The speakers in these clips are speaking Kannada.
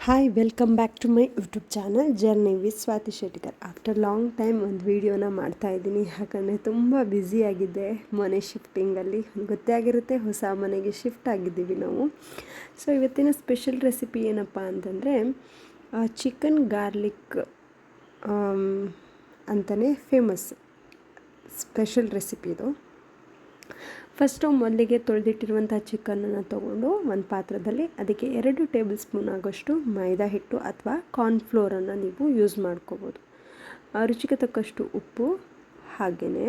Hi welcome back to my YouTube channel journey with Swathi Shettikar. After long time ಒಂದು ವೀಡಿಯೋನ ಮಾಡ್ತಾಯಿದ್ದೀನಿ, ಯಾಕಂದರೆ ತುಂಬ ಬ್ಯುಸಿಯಾಗಿದ್ದೆ ಮನೆ ಶಿಫ್ಟಿಂಗಲ್ಲಿ. ಗೊತ್ತೇ ಆಗಿರುತ್ತೆ, ಹೊಸ ಮನೆಗೆ ಶಿಫ್ಟ್ ಆಗಿದ್ದೀವಿ ನಾವು. ಸೊ ಇವತ್ತಿನ ಸ್ಪೆಷಲ್ ರೆಸಿಪಿ ಏನಪ್ಪ ಅಂತಂದರೆ ಚಿಕನ್ ಗಾರ್ಲಿಕ್ ಅಂತಲೇ ಫೇಮಸ್ ಸ್ಪೆಷಲ್ ರೆಸಿಪಿ ಇದು. ಫಸ್ಟು ಮೊದಲಿಗೆ ತೊಳೆದಿಟ್ಟಿರುವಂಥ ಚಿಕನನ್ನು ತೊಗೊಂಡು ಒಂದು ಪಾತ್ರದಲ್ಲಿ ಅದಕ್ಕೆ 2 ಟೇಬಲ್ ಸ್ಪೂನ್ ಆಗೋಷ್ಟು ಮೈದಾ ಹಿಟ್ಟು ಅಥವಾ ಕಾರ್ನ್ಫ್ಲೋರನ್ನು ನೀವು ಯೂಸ್ ಮಾಡ್ಕೋಬೋದು. ರುಚಿಗೆ ತಕ್ಕಷ್ಟು ಉಪ್ಪು, ಹಾಗೆಯೇ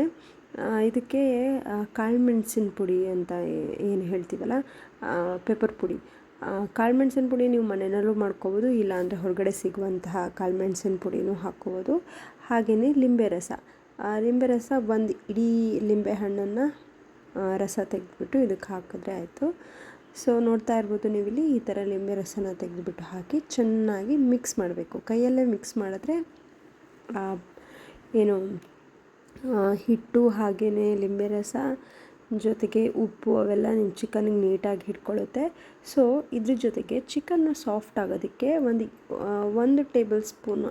ಇದಕ್ಕೆ ಕಾಳುಮೆಣಸಿನ ಪುಡಿ ಅಂತ ಏನು ಹೇಳ್ತೀವಲ್ಲ, ಪೆಪ್ಪರ್ ಪುಡಿ. ಕಾಳುಮೆಣಸಿನ ಪುಡಿ ನೀವು ಮನೆಯಲ್ಲೂ ಮಾಡ್ಕೋಬೋದು, ಇಲ್ಲಾಂದರೆ ಹೊರಗಡೆ ಸಿಗುವಂತಹ ಕಾಳುಮೆಣಸಿನ ಪುಡಿನೂ ಹಾಕ್ಕೋಬೋದು. ಹಾಗೆಯೇ ಲಿಂಬೆ ರಸ, ಒಂದು ಇಡೀ ಲಿಂಬೆ ಹಣ್ಣನ್ನು ರಸ ತೆಗೆದುಬಿಟ್ಟು ಇದಕ್ಕೆ ಹಾಕಿದ್ರೆ ಆಯಿತು. ಸೊ ನೋಡ್ತಾ ಇರ್ಬೋದು ನೀವಿಲ್ಲಿ, ಈ ಥರ ಲಿಂಬೆ ರಸನ ತೆಗೆದುಬಿಟ್ಟು ಹಾಕಿ ಚೆನ್ನಾಗಿ ಮಿಕ್ಸ್ ಮಾಡಬೇಕು. ಕೈಯಲ್ಲೇ ಮಿಕ್ಸ್ ಮಾಡಿದ್ರೆ ಏನು ಹಿಟ್ಟು ಹಾಗೆಯೇ ಲಿಂಬೆ ರಸ ಜೊತೆಗೆ ಉಪ್ಪು ಅವೆಲ್ಲ ನಿಮ್ಮ ಚಿಕನ್ನಿಗೆ ನೀಟಾಗಿ ಹಿಡ್ಕೊಳ್ಳುತ್ತೆ. ಸೊ ಇದ್ರ ಜೊತೆಗೆ ಚಿಕನ್ನು ಸಾಫ್ಟ್ ಆಗೋದಕ್ಕೆ ಒಂದು ಟೇಬಲ್ ಸ್ಪೂನ್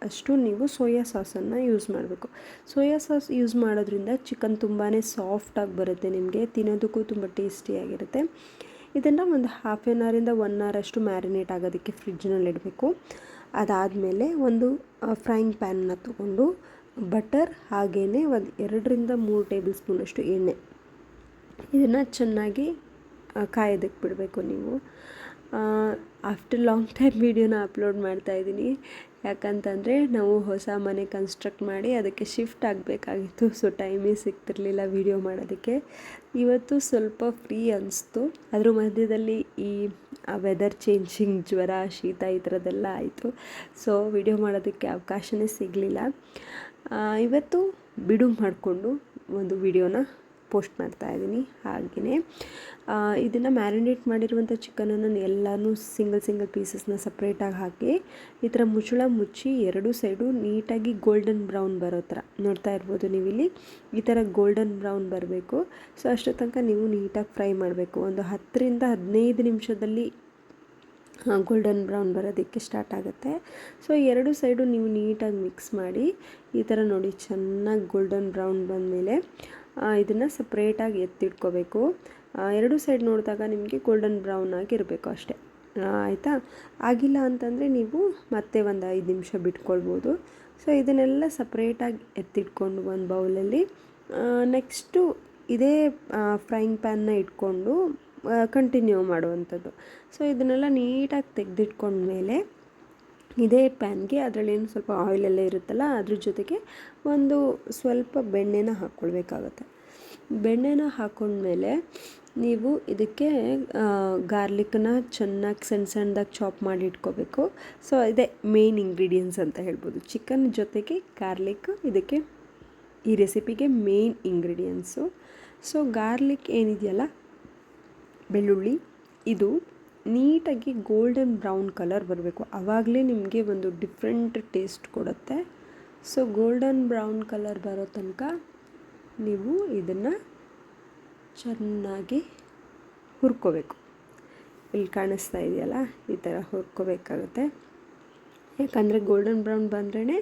ಅಷ್ಟು ನೀವು ಸೋಯಾ ಸಾಸನ್ನು ಯೂಸ್ ಮಾಡಬೇಕು. ಸೋಯಾ ಸಾಸ್ ಯೂಸ್ ಮಾಡೋದ್ರಿಂದ ಚಿಕನ್ ತುಂಬಾ ಸಾಫ್ಟಾಗಿ ಬರುತ್ತೆ, ನಿಮಗೆ ತಿನ್ನೋದಕ್ಕೂ ತುಂಬ ಟೇಸ್ಟಿಯಾಗಿರುತ್ತೆ. ಇದನ್ನು ಒಂದು ಹಾಫ್ ಆನ್ ಅವರಿಂದ 1 ಅವರ್ ಅಷ್ಟು ಮ್ಯಾರಿನೇಟ್ ಆಗೋದಕ್ಕೆ ಫ್ರಿಡ್ಜ್ನಲ್ಲಿ ಇಡಬೇಕು. ಅದಾದಮೇಲೆ ಒಂದು ಫ್ರೈಯಿಂಗ್ ಪ್ಯಾನನ್ನು ತೊಗೊಂಡು ಬಟರ್ ಹಾಗೆಯೇ ಒಂದು 2ರಿಂದ 3 ಟೇಬಲ್ ಸ್ಪೂನಷ್ಟು ಎಣ್ಣೆ, ಇದನ್ನು ಚೆನ್ನಾಗಿ ಕಾಯೋದಕ್ಕೆ ಬಿಡಬೇಕು ನೀವು. ಆಫ್ಟರ್ ಲಾಂಗ್ ಟೈಮ್ ವೀಡಿಯೋನ ಅಪ್ಲೋಡ್ ಮಾಡ್ತಾಯಿದ್ದೀನಿ, ಯಾಕಂತಂದರೆ ನಾವು ಹೊಸ ಮನೆ ಕನ್ಸ್ಟ್ರಕ್ಟ್ ಮಾಡಿ ಅದಕ್ಕೆ ಶಿಫ್ಟ್ ಆಗಬೇಕಾಗಿತ್ತು. ಸೊ ಟೈಮೇ ಸಿಗ್ತಿರ್ಲಿಲ್ಲ ವೀಡಿಯೋ ಮಾಡೋದಕ್ಕೆ. ಇವತ್ತು ಸ್ವಲ್ಪ ಫ್ರೀ ಅನಿಸ್ತು, ಅದ್ರ ಮಧ್ಯದಲ್ಲಿ ಈ ವೆದರ್ ಚೇಂಜಿಂಗ್, ಜ್ವರ, ಶೀತ ಈ ಥರದ್ದೆಲ್ಲ ಆಯಿತು. ಸೊ ವಿಡಿಯೋ ಮಾಡೋದಕ್ಕೆ ಅವಕಾಶವೇ ಸಿಗಲಿಲ್ಲ. ಇವತ್ತು ಬಿಡುವು ಮಾಡಿಕೊಂಡು ಒಂದು ವಿಡಿಯೋನ ಪೋಸ್ಟ್ ಮಾಡ್ತಾಯಿದ್ದೀನಿ. ಹಾಗೆಯೇ ಇದನ್ನು ಮ್ಯಾರಿನೇಟ್ ಮಾಡಿರುವಂಥ ಚಿಕನನ್ನು ಎಲ್ಲನೂ ಸಿಂಗಲ್ ಪೀಸಸ್ನ ಸಪ್ರೇಟಾಗಿ ಹಾಕಿ ಈ ಥರ ಮುಚ್ಚಳ ಮುಚ್ಚಿ 2 ಸೈಡು ನೀಟಾಗಿ ಗೋಲ್ಡನ್ ಬ್ರೌನ್ ಬರೋ ಥರ ನೋಡ್ತಾ ಇರ್ಬೋದು ನೀವಿಲ್ಲಿ, ಈ ಥರ ಗೋಲ್ಡನ್ ಬ್ರೌನ್ ಬರಬೇಕು. ಸೊ ಅಷ್ಟೋ ತನಕ ನೀವು ನೀಟಾಗಿ ಫ್ರೈ ಮಾಡಬೇಕು. ಒಂದು 10ರಿಂದ 15 ನಿಮಿಷದಲ್ಲಿ ಗೋಲ್ಡನ್ ಬ್ರೌನ್ ಬರೋದಕ್ಕೆ ಸ್ಟಾರ್ಟ್ ಆಗುತ್ತೆ. ಸೊ 2 ಸೈಡು ನೀವು ನೀಟಾಗಿ ಮಿಕ್ಸ್ ಮಾಡಿ ಈ ಥರ ನೋಡಿ ಚೆನ್ನಾಗಿ ಗೋಲ್ಡನ್ ಬ್ರೌನ್ ಬಂದಮೇಲೆ ಇದನ್ನು ಸಪ್ರೇಟಾಗಿ ಎತ್ತಿಟ್ಕೋಬೇಕು. 2 ಸೈಡ್ ನೋಡಿದಾಗ ನಿಮಗೆ ಗೋಲ್ಡನ್ ಬ್ರೌನ್ ಆಗಿರಬೇಕು ಅಷ್ಟೇ, ಆಯಿತಾ. ಆಗಿಲ್ಲ ಅಂತಂದರೆ ನೀವು ಮತ್ತೆ ಒಂದು 5 ನಿಮಿಷ ಬಿಟ್ಕೊಳ್ಬೋದು. ಸೊ ಇದನ್ನೆಲ್ಲ ಸಪ್ರೇಟಾಗಿ ಎತ್ತಿಟ್ಕೊಂಡು ಒಂದು ಬೌಲಲ್ಲಿ, ನೆಕ್ಸ್ಟು ಇದೇ ಫ್ರೈಯಿಂಗ್ ಪ್ಯಾನ್ನ ಇಟ್ಕೊಂಡು ಕಂಟಿನ್ಯೂ ಮಾಡುವಂಥದ್ದು. ಸೊ ಇದನ್ನೆಲ್ಲ ನೀಟಾಗಿ ತೆಗೆದಿಟ್ಕೊಂಡ್ಮೇಲೆ ಇದೇ ಪ್ಯಾನ್ಗೆ ಅದರಲ್ಲೇನು ಸ್ವಲ್ಪ ಆಯಿಲೆಲ್ಲ ಇರುತ್ತಲ್ಲ, ಅದ್ರ ಜೊತೆಗೆ ಒಂದು ಸ್ವಲ್ಪ ಬೆಣ್ಣೆನ ಹಾಕ್ಕೊಳ್ಬೇಕಾಗತ್ತೆ. ಬೆಣ್ಣೆನ ಹಾಕ್ಕೊಂಡ್ಮೇಲೆ ನೀವು ಇದಕ್ಕೆ ಗಾರ್ಲಿಕ್ಕನ್ನ ಚೆನ್ನಾಗಿ ಸಣ್ಣದಾಗಿ ಚಾಪ್ ಮಾಡಿ ಇಟ್ಕೋಬೇಕು. ಸೊ ಇದೇ ಮೇನ್ ಇಂಗ್ರೀಡಿಯೆಂಟ್ಸ್ ಅಂತ ಹೇಳ್ಬೋದು. ಚಿಕನ್ ಜೊತೆಗೆ ಗಾರ್ಲಿಕ್ ಇದಕ್ಕೆ ಈ ರೆಸಿಪಿಗೆ ಮೇನ್ ಇಂಗ್ರೀಡಿಯೆಂಟ್ಸು. ಸೊ ಗಾರ್ಲಿಕ್ ಏನಿದೆಯಲ್ಲ, ಬೆಳ್ಳುಳ್ಳಿ, ಇದು ನೀಟಾಗಿ ಗೋಲ್ಡನ್ ಬ್ರೌನ್ ಕಲರ್ ಬರಬೇಕು. ಆವಾಗಲೇ ನಿಮಗೆ ಒಂದು ಡಿಫ್ರೆಂಟ್ ಟೇಸ್ಟ್ ಕೊಡುತ್ತೆ. ಸೊ ಗೋಲ್ಡನ್ ಬ್ರೌನ್ ಕಲರ್ ಬರೋ ತನಕ ನೀವು ಇದನ್ನು ಚೆನ್ನಾಗಿ ಹುರ್ಕೋಬೇಕು. ಇಲ್ಲಿ ಕಾಣಿಸ್ತಾ ಇದೆಯಲ್ಲ, ಈ ಥರ ಹುರ್ಕೋಬೇಕಾಗುತ್ತೆ. ಯಾಕಂದರೆ ಗೋಲ್ಡನ್ ಬ್ರೌನ್ ಬಂದ್ರೇ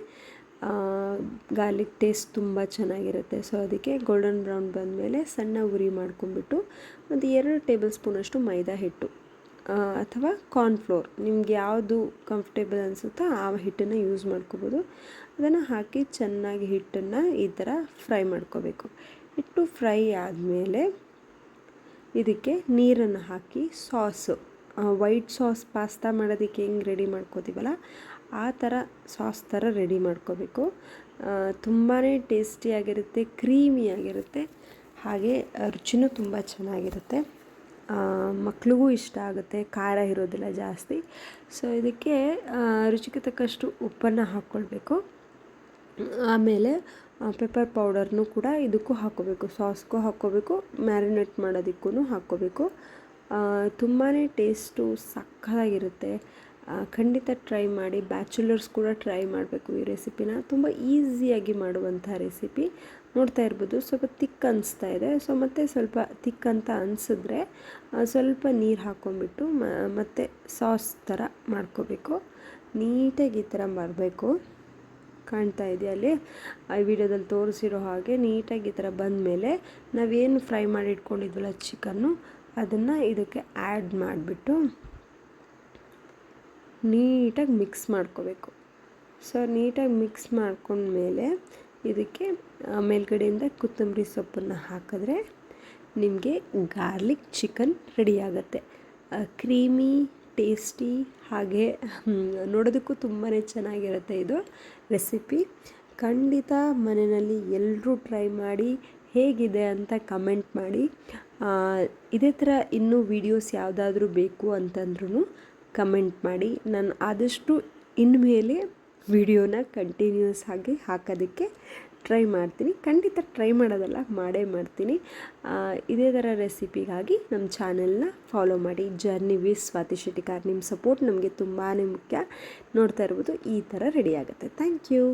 ಗಾರ್ಲಿಕ್ ಟೇಸ್ಟ್ ತುಂಬ ಚೆನ್ನಾಗಿರುತ್ತೆ. ಸೊ ಅದಕ್ಕೆ ಗೋಲ್ಡನ್ ಬ್ರೌನ್ ಬಂದಮೇಲೆ ಸಣ್ಣ ಉರಿ ಮಾಡ್ಕೊಂಬಿಟ್ಟು ಒಂದು 2 ಟೇಬಲ್ ಸ್ಪೂನಷ್ಟು ಮೈದಾ ಹಿಟ್ಟು ಅಥವಾ ಕಾರ್ನ್ಫ್ಲೋರ್, ನಿಮ್ಗೆ ಯಾವುದು ಕಂಫರ್ಟೇಬಲ್ ಅನಿಸುತ್ತೋ ಆ ಹಿಟ್ಟನ್ನು ಯೂಸ್ ಮಾಡ್ಕೋಬೋದು. ಅದನ್ನು ಹಾಕಿ ಚೆನ್ನಾಗಿ ಹಿಟ್ಟನ್ನು ಈ ಥರ ಫ್ರೈ ಮಾಡ್ಕೋಬೇಕು. ಹಿಟ್ಟು ಫ್ರೈ ಆದಮೇಲೆ ಇದಕ್ಕೆ ನೀರನ್ನು ಹಾಕಿ ಸಾಸು, ವೈಟ್ ಸಾಸ್ ಪಾಸ್ತಾ ಮಾಡೋದಕ್ಕೆ ಹೆಂಗೆ ರೆಡಿ ಮಾಡ್ಕೋತೀವಲ್ಲ ಆ ಥರ ಸಾಸ್ ಥರ ರೆಡಿ ಮಾಡ್ಕೋಬೇಕು. ತುಂಬಾ ಟೇಸ್ಟಿಯಾಗಿರುತ್ತೆ, ಕ್ರೀಮಿಯಾಗಿರುತ್ತೆ, ಹಾಗೆ ರುಚಿನೂ ತುಂಬ ಚೆನ್ನಾಗಿರುತ್ತೆ. ಮಕ್ಳಿಗೂ ಇಷ್ಟ ಆಗುತ್ತೆ, ಖಾರ ಇರೋದಿಲ್ಲ ಜಾಸ್ತಿ. ಸೊ ಇದಕ್ಕೆ ರುಚಿಗೆ ತಕ್ಕಷ್ಟು ಉಪ್ಪನ್ನು ಹಾಕ್ಕೊಳ್ಬೇಕು. ಆಮೇಲೆ ಪೆಪ್ಪರ್ ಪೌಡರ್ನೂ ಕೂಡ ಇದಕ್ಕೂ ಹಾಕ್ಕೋಬೇಕು, ಸಾಸ್ಗೂ ಹಾಕ್ಕೋಬೇಕು, ಮ್ಯಾರಿನೇಟ್ ಮಾಡೋದಕ್ಕೂ ಹಾಕ್ಕೋಬೇಕು. ತುಂಬಾ ಟೇಸ್ಟು ಸಕ್ಕತ್ತಾಗಿರುತ್ತೆ. ಖಂಡಿತ ಟ್ರೈ ಮಾಡಿ. ಬ್ಯಾಚುಲರ್ಸ್ ಕೂಡ ಟ್ರೈ ಮಾಡಬೇಕು ಈ ರೆಸಿಪಿನ. ತುಂಬ ಈಸಿಯಾಗಿ ಮಾಡುವಂಥ ರೆಸಿಪಿ. ನೋಡ್ತಾ ಇರ್ಬೋದು ಸ್ವಲ್ಪ ತಿಕ್ ಅನಿಸ್ತಾ ಇದೆ. ಸೊ ಮತ್ತು ಸ್ವಲ್ಪ ತಿಕ್ ಅಂತ ಅನಿಸಿದ್ರೆ ಸ್ವಲ್ಪ ನೀರು ಹಾಕ್ಕೊಂಬಿಟ್ಟು ಮತ್ತು ಸಾಸ್ ಥರ ಮಾಡ್ಕೋಬೇಕು. ನೀಟಾಗಿ ಈ ಥರ ಬರಬೇಕು. ಕಾಣ್ತಾ ಇದೆಯಾ ಅಲ್ಲಿ ಆ ವಿಡಿಯೋದಲ್ಲಿ ತೋರಿಸಿರೋ ಹಾಗೆ ನೀಟಾಗಿ ಈ ಥರ ಬಂದಮೇಲೆ ನಾವೇನು ಫ್ರೈ ಮಾಡಿ ಇಟ್ಕೊಂಡಿದ್ವಲ್ಲ ಚಿಕನ್ನು ಅದನ್ನು ಇದಕ್ಕೆ ಆ್ಯಡ್ ಮಾಡಿಬಿಟ್ಟು ನೀಟಾಗಿ ಮಿಕ್ಸ್ ಮಾಡ್ಕೋಬೇಕು. ಸೊ ನೀಟಾಗಿ ಮಿಕ್ಸ್ ಮಾಡ್ಕೊಂಡ್ಮೇಲೆ ಇದಕ್ಕೆ ಮೇಲ್ಗಡೆಯಿಂದ ಕೊತ್ತಂಬರಿ ಸೊಪ್ಪನ್ನು ಹಾಕಿದ್ರೆ ನಿಮಗೆ ಗಾರ್ಲಿಕ್ ಚಿಕನ್ ರೆಡಿ ಆಗುತ್ತೆ. ಕ್ರೀಮಿ, ಟೇಸ್ಟಿ, ಹಾಗೆ ನೋಡೋದಕ್ಕೂ ತುಂಬಾ ಚೆನ್ನಾಗಿರುತ್ತೆ ಇದು ರೆಸಿಪಿ. ಖಂಡಿತ ಮನೆಯಲ್ಲಿ ಎಲ್ಲರೂ ಟ್ರೈ ಮಾಡಿ ಹೇಗಿದೆ ಅಂತ ಕಮೆಂಟ್ ಮಾಡಿ. ಇದೇ ಥರ ಇನ್ನೂ ವೀಡಿಯೋಸ್ ಯಾವುದಾದ್ರೂ ಬೇಕು ಅಂತಂದ್ರೂ ಕಮೆಂಟ್ ಮಾಡಿ. ನಾನು ಆದಷ್ಟು ಇನ್ಮೇಲೆ ವಿಡಿಯೋನ ಕಂಟಿನ್ಯೂಸ್ ಆಗಿ ಹಾಕೋದಕ್ಕೆ ಟ್ರೈ ಮಾಡ್ತೀನಿ. ಖಂಡಿತ ಟ್ರೈ ಮಾಡೋದಲ್ಲ, ಮಾಡೇ ಮಾಡ್ತೀನಿ. ಇದೇ ಥರ ರೆಸಿಪಿಗಾಗಿ ನಮ್ಮ ಚಾನೆಲ್ನ ಫಾಲೋ ಮಾಡಿ. Journey with Swathi Shettigar. ನಿಮ್ಮ ಸಪೋರ್ಟ್ ನಮಗೆ ತುಂಬಾ ಮುಖ್ಯ. ನೋಡ್ತಾ ಇರ್ಬೋದು ಈ ಥರ ರೆಡಿ ಆಗುತ್ತೆ. Thank you.